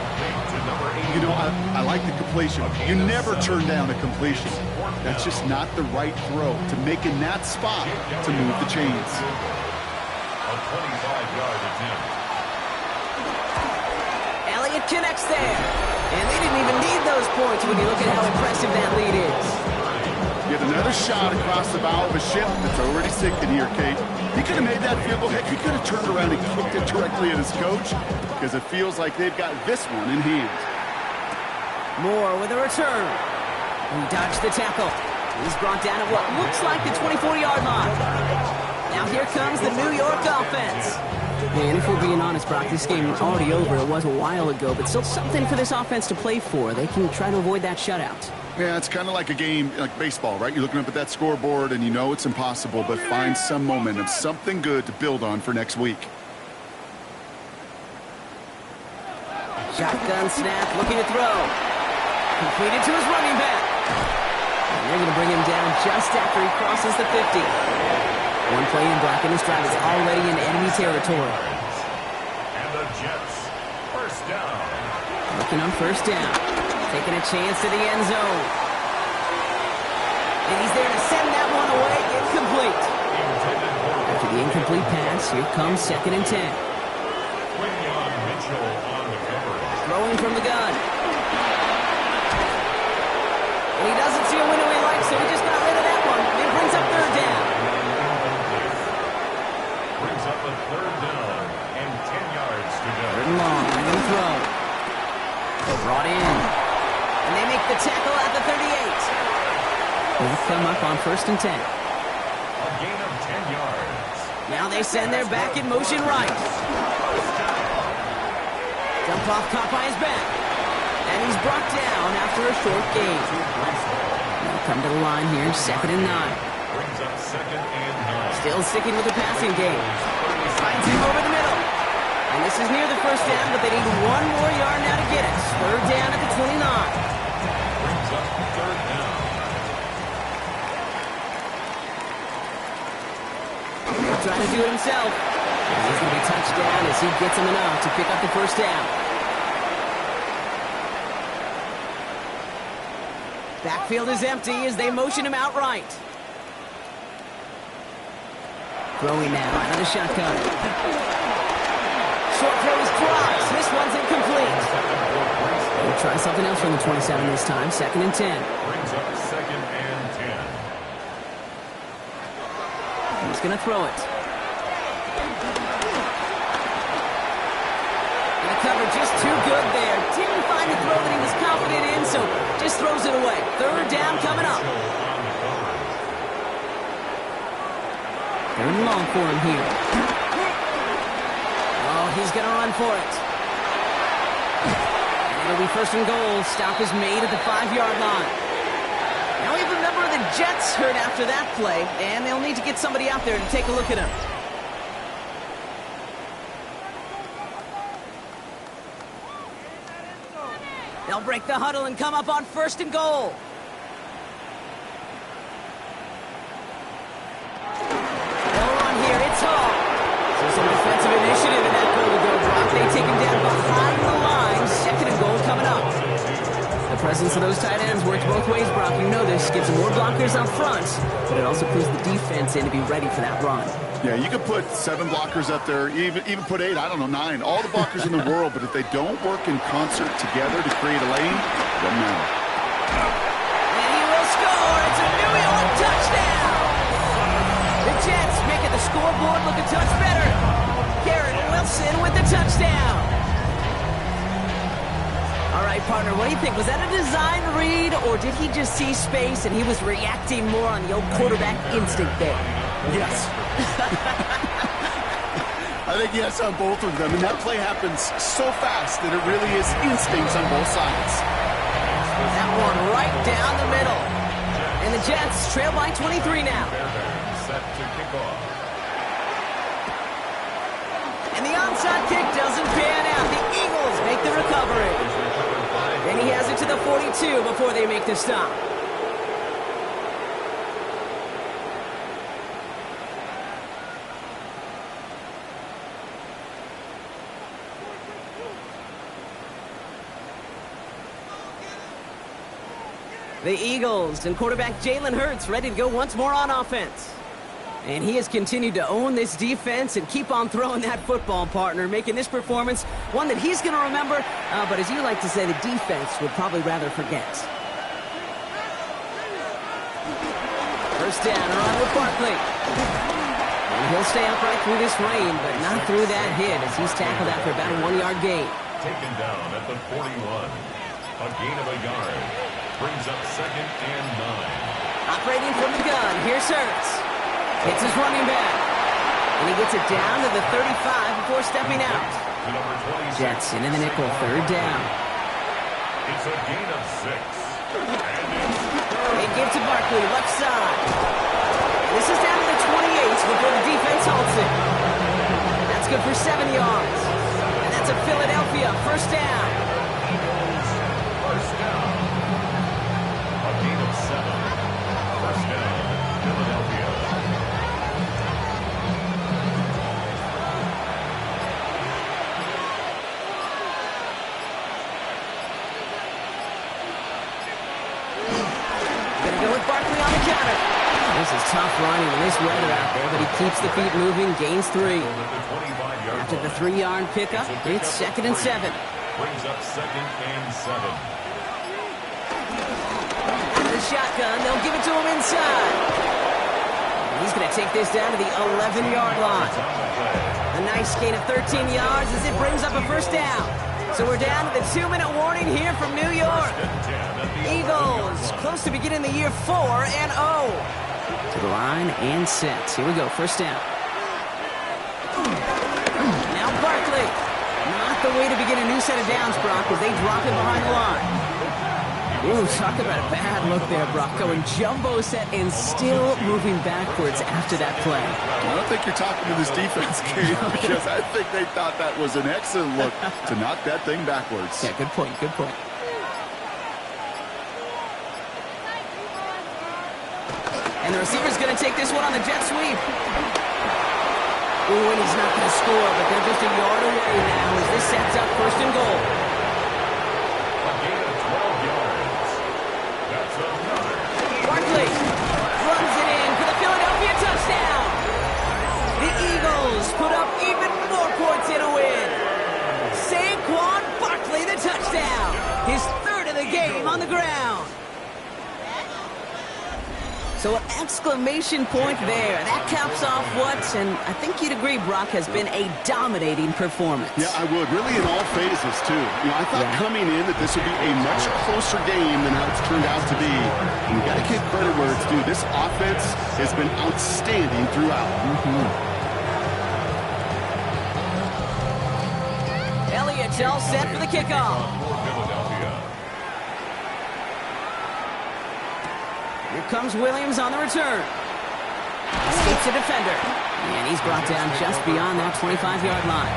You know, I like the completion. You never turn down a completion. That's just not the right throw to make in that spot to move the chains.
A 25-yard attempt.
Elliott connects there. And they didn't even need those points when you look at how impressive that lead is.
Get another shot across the bow of a ship that's already sinking here, Kate. He could have made that field goal. Heck, he could have turned around and kicked it directly at his coach because it feels like they've got this one in hand.
Moore with a return. He dodged the tackle. He's brought down at what looks like the 24-yard line. Now here comes the New York offense. And if we're being honest, Brock, this game is already over. It was a while ago, but still something for this offense to play for. They can try to avoid that shutout.
Yeah, it's kind of like a game, like baseball, right? You're looking up at that scoreboard, and you know it's impossible, but find some momentum, something good to build on for next week.
Shotgun snap, looking to throw. Completed to his running back. They're going to bring him down just after he crosses the 50. One play in, Brock, and his drive is already in enemy territory.
And the Jets, first down.
Looking on first down. Taking a chance to the end zone. And he's there to send that one away. Incomplete. After the incomplete pass, here comes 2nd and 10.
Quinyon Mitchell on the coverage.
Throwing from the gun. And he doesn't see a window he likes, so he just got rid of that one. It brings up 3rd down.
Brings up a 3rd down and 10 yards to go.
3rd and long, and then throw. They're brought in. And they make the tackle at the 38. They'll come up on 1st and 10.
A gain of 10 yards.
Now they send their back in motion right. Dump off caught by his back. And he's brought down after a short gain. They'll come to the line here, 2nd and 9.
Brings up 2nd and 9.
Still sticking with the passing game. Finds him over the middle. And this is near the 1st down, but they need 1 more yard now to get it. 3rd down at the 29.
Brings up 3rd down.
He'll try to do it himself. And he's going to be touched down as he gets him enough to pick up the 1st down. Backfield is empty as they motion him outright. Throwing now out of the shotgun. Short throw is dropped. This one's incomplete. He'll try something else from the 27 this time. 2nd and 10.
Brings up 2nd and 10.
He's going to throw it. And the cover just too good there. Didn't find the throw that he was confident in, so just throws it away. 3rd down coming up. 3rd and long for him here. Oh, he's going to run for it. And it'll be 1st and goal. Stop is made at the 5-yard line. Now we have a member of the Jets hurt after that play, and they'll need to get somebody out there to take a look at him. They'll break the huddle and come up on 1st and goal. They'll run here. It's Hall. So some defensive initiative in that goal to go, Brock. They take him down behind the line. 2nd and goal coming up. The presence of those tight ends works both ways, Brock. You know this. Gives them more blockers up front, but it also clues the defense in to be ready for that run.
Yeah, you could put 7 blockers up there, even put 8, I don't know, 9, all the blockers in the world, but if they don't work in concert together to create a lane, it doesn't matter.
And he will score. It's a New York touchdown. The Jets making the scoreboard look a touch better. Garrett Wilson with the touchdown. All right, partner, what do you think? Was that a design read, or did he just see space and he was reacting more on the old quarterback instinct there?
Yes. I think yes on both of them, and that play happens so fast that it really is instincts on both sides.
That one right down the middle. And the Jets trail by 23 now.
Set to kick off.
And the onside kick doesn't pan out. The Eagles make the recovery. And he has it to the 42 before they make the stop. The Eagles and quarterback Jalen Hurts ready to go once more on offense. And he has continued to own this defense and keep on throwing that football, partner, making this performance one that he's going to remember, but as you like to say, the defense would probably rather forget. First down, around with Barkley. And he'll stay upright through this rain, but not through that hit as he's tackled after about a 1-yard gain.
Taken down at the 41. A gain of a yard. Brings up 2nd and 9.
Operating from the gun, here's Hurts. Hits his running back. And he gets it down to the 35 before stepping out.
To number 26.
Jets into the nickel, 3rd down.
It's a gain of 6.
They give to Barkley, left side. This is down to the 28 before the defense halts it. That's good for 7 yards. And that's a Philadelphia 1st down.
First down. A gain of 7. Philadelphia.
Gonna go with Barkley on the counter. This is tough running in this weather out there, but he keeps the feet moving, gains 3. After the 3-yard pickup, it's 2nd and 7.
Brings up 2nd and 7.
Out of the shotgun, they'll give it to him inside. He's going to take this down to the 11-yard line. A nice gain of 13 yards as it brings up a first down. So we're down to the 2-minute warning here from New York. Eagles close to beginning the year 4-0. To the line and set. Here we go, first down. Now Barkley. Not the way to begin a new set of downs, Brock, as they drop it behind the line. Ooh, talk about a bad look there, Brock. Going jumbo set and still moving backwards after that play.
I don't think you're talking to this defense, Kate, because I think they thought that was an excellent look to knock that thing backwards.
Yeah, good point, good point. And the receiver's going to take this one on the jet sweep. Ooh, and he's not going to score, but they're just a yard away now as this sets up 1st and goal.
A gain of 12 yards. That's another.
Barkley runs it in for the Philadelphia touchdown. The Eagles put up even more points in a win. Saquon Barkley, the touchdown. His 3rd of the game on the ground. So an exclamation point there. That caps off what, and I think you'd agree, Brock, has been a dominating performance.
Yeah, I would. Really in all phases, too. You know, I thought coming in that this would be a much closer game than how it's turned out to be. And you got to give credit where it's due. This offense has been outstanding throughout.
Elliott's all set for the kickoff. Here comes Williams on the return. Escapes a defender. And he's brought down just beyond that 25-yard line.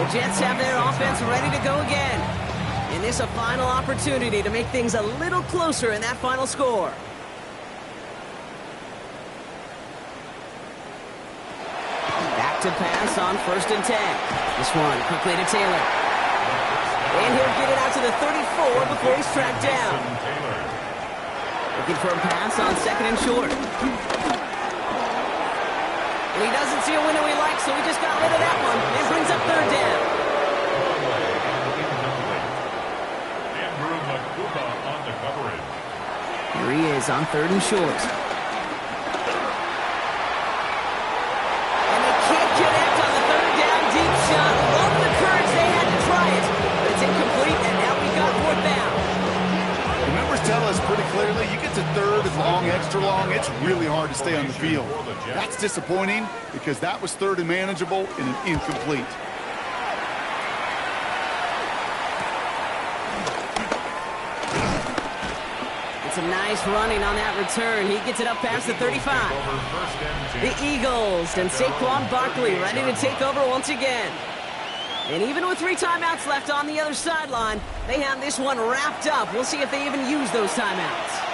The Jets have their offense ready to go again. And this a final opportunity to make things a little closer in that final score. Back to pass on 1st and 10. This one quickly to Taylor. And he'll get it out to the 34 before he's tracked down. Looking for a pass on 2nd and short. And he doesn't see a window he likes, so he just got rid of that one. It brings up 3rd down.
Andrew Makuba on the coverage.
Here he is on 3rd and short. And they can't connect on the 3rd down deep shot. Love the courage they had to try it. But it's incomplete, and now we got 4th down.
The numbers tell us pretty clearly, you get to 3rd and long, extra long, it's really hard to stay on the field. That's disappointing because that was 3rd and manageable and an incomplete.
It's a nice running on that return. He gets it up past the 35. The Eagles and Saquon Barkley ready to take over once again. And even with 3 timeouts left on the other sideline, they have this one wrapped up. We'll see if they even use those timeouts.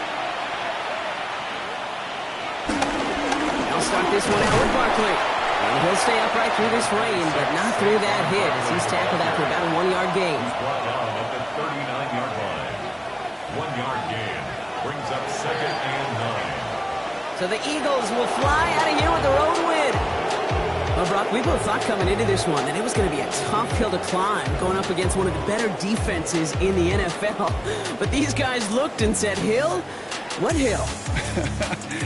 They'll start this one out with Barkley. And he'll stay upright through this rain, but not through that hit as he's tackled after about a 1-yard gain.
Brought down at the 39-yard line. 1-yard gain brings up 2nd and 9.
So the Eagles will fly out of here with their own win. Well, Brock, we both thought coming into this one that it was going to be a tough hill to climb going up against one of the better defenses in the NFL. But these guys looked and said, Hill? What hill?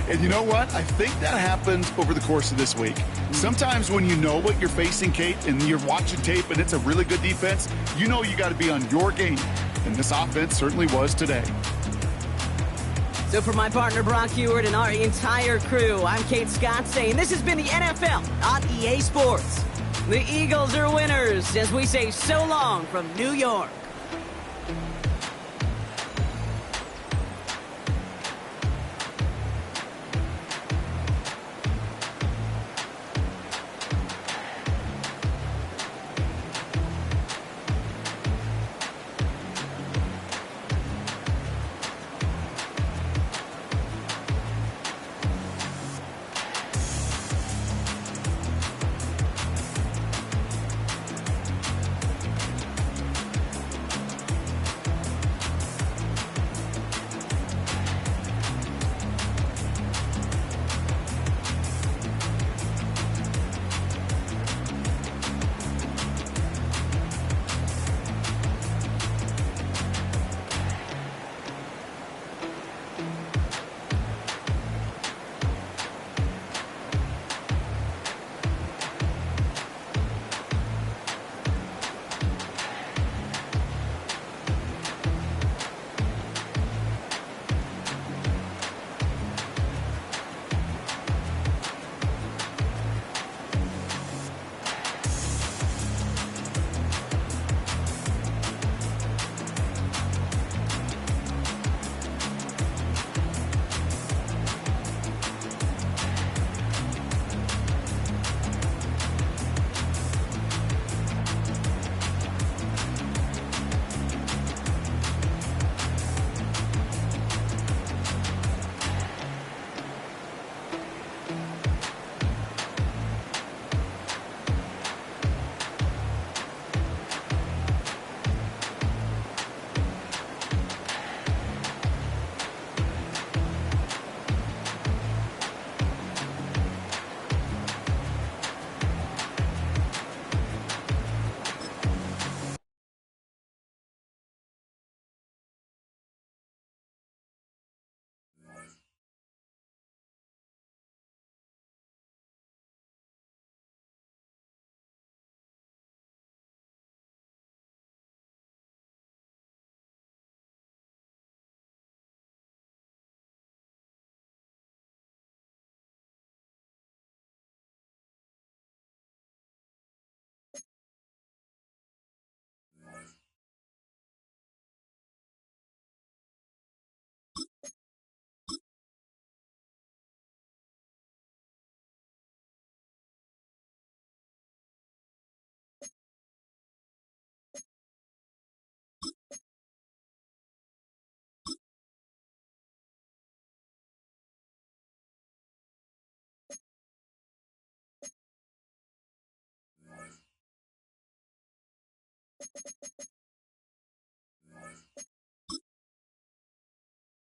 And you know what? I think that happens over the course of this week. Sometimes when you know what you're facing, Kate, and you're watching tape and it's a really good defense, you know you got to be on your game. And this offense certainly was today.
So for my partner, Brock Huard, and our entire crew, I'm Kate Scott saying this has been the NFL on EA Sports. The Eagles are winners as we say so long from New York.